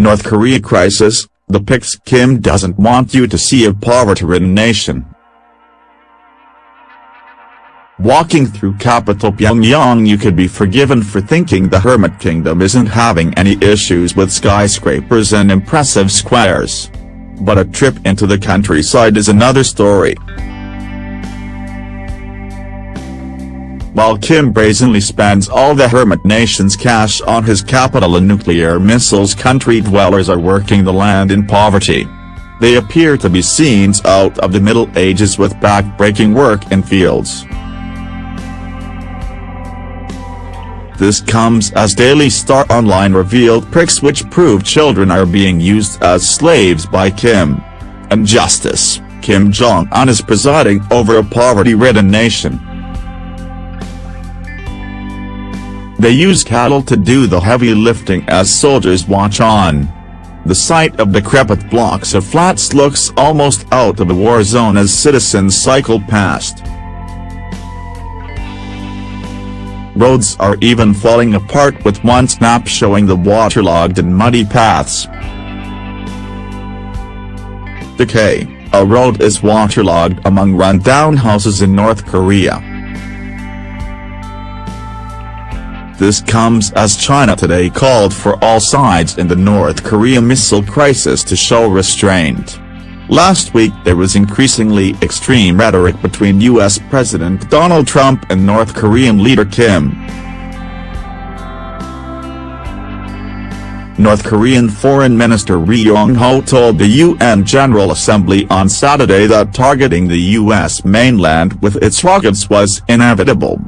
North Korea crisis, the pics. Kim doesn't want you to see a poverty-ridden nation. Walking through capital Pyongyang, you could be forgiven for thinking the Hermit Kingdom isn't having any issues with skyscrapers and impressive squares. But a trip into the countryside is another story. While Kim brazenly spends all the Hermit nation's cash on his capital and nuclear missiles, country dwellers are working the land in poverty. They appear to be scenes out of the Middle Ages with back-breaking work in fields. This comes as Daily Star Online revealed pics which prove children are being used as slaves by Kim. And Justice, Kim Jong-un is presiding over a poverty-ridden nation. They use cattle to do the heavy lifting as soldiers watch on. The sight of decrepit blocks of flats looks almost out of a war zone as citizens cycle past. Roads are even falling apart, with one snap showing the waterlogged and muddy paths. Decay, a road is waterlogged among run-down houses in North Korea. This comes as China today called for all sides in the North Korean missile crisis to show restraint. Last week there was increasingly extreme rhetoric between U.S. President Donald Trump and North Korean leader Kim. North Korean Foreign Minister Ri Yong-ho told the UN General Assembly on Saturday that targeting the U.S. mainland with its rockets was inevitable.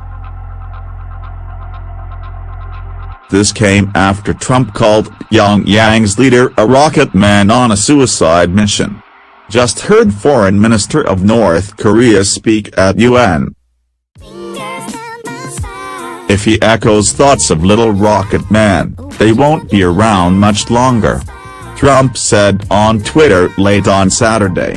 This came after Trump called Pyongyang's leader a rocket man on a suicide mission. Just heard Foreign Minister of North Korea speak at UN. If he echoes thoughts of Little Rocket Man, they won't be around much longer, Trump said on Twitter late on Saturday.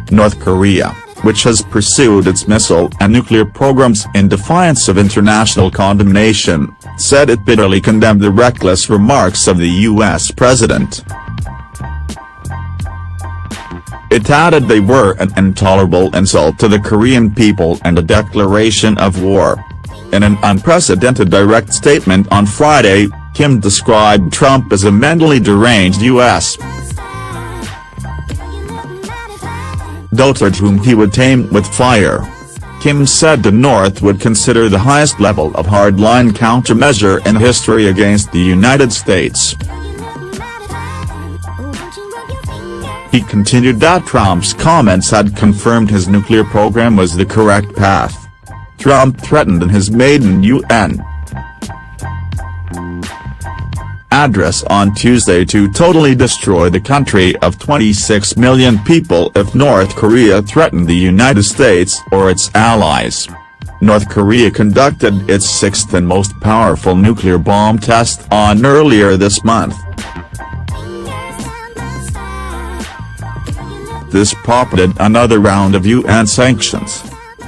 North Korea, which has pursued its missile and nuclear programs in defiance of international condemnation, said it bitterly condemned the reckless remarks of the U.S. president. It added they were an intolerable insult to the Korean people and a declaration of war. In an unprecedented direct statement on Friday, Kim described Trump as a mentally deranged U.S. dotard whom he would tame with fire. Kim said the North would consider the highest level of hardline countermeasure in history against the United States. He continued that Trump's comments had confirmed his nuclear program was the correct path. Trump threatened in his maiden UN address on Tuesday to totally destroy the country of 26 million people if North Korea threatened the United States or its allies. North Korea conducted its sixth and most powerful nuclear bomb test on earlier this month. This prompted another round of UN sanctions.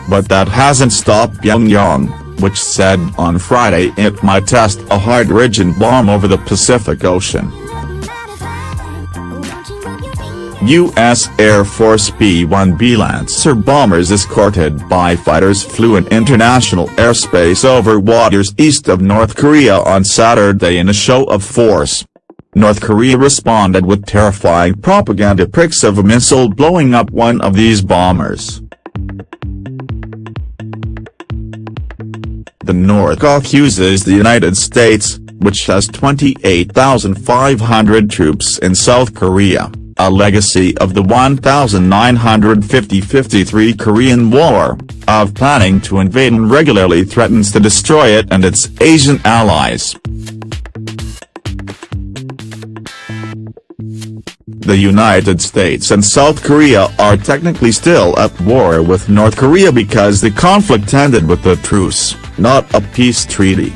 But that hasn't stopped Pyongyang, which said on Friday it might test a hydrogen bomb over the Pacific Ocean. U.S. Air Force B-1B Lancer bombers escorted by fighters flew in international airspace over waters east of North Korea on Saturday in a show of force. North Korea responded with terrifying propaganda pics of a missile blowing up one of these bombers. The North accuses the United States, which has 28,500 troops in South Korea, a legacy of the 1950–53 Korean War, of planning to invade and regularly threatens to destroy it and its Asian allies. The United States and South Korea are technically still at war with North Korea because the conflict ended with a truce, not a peace treaty.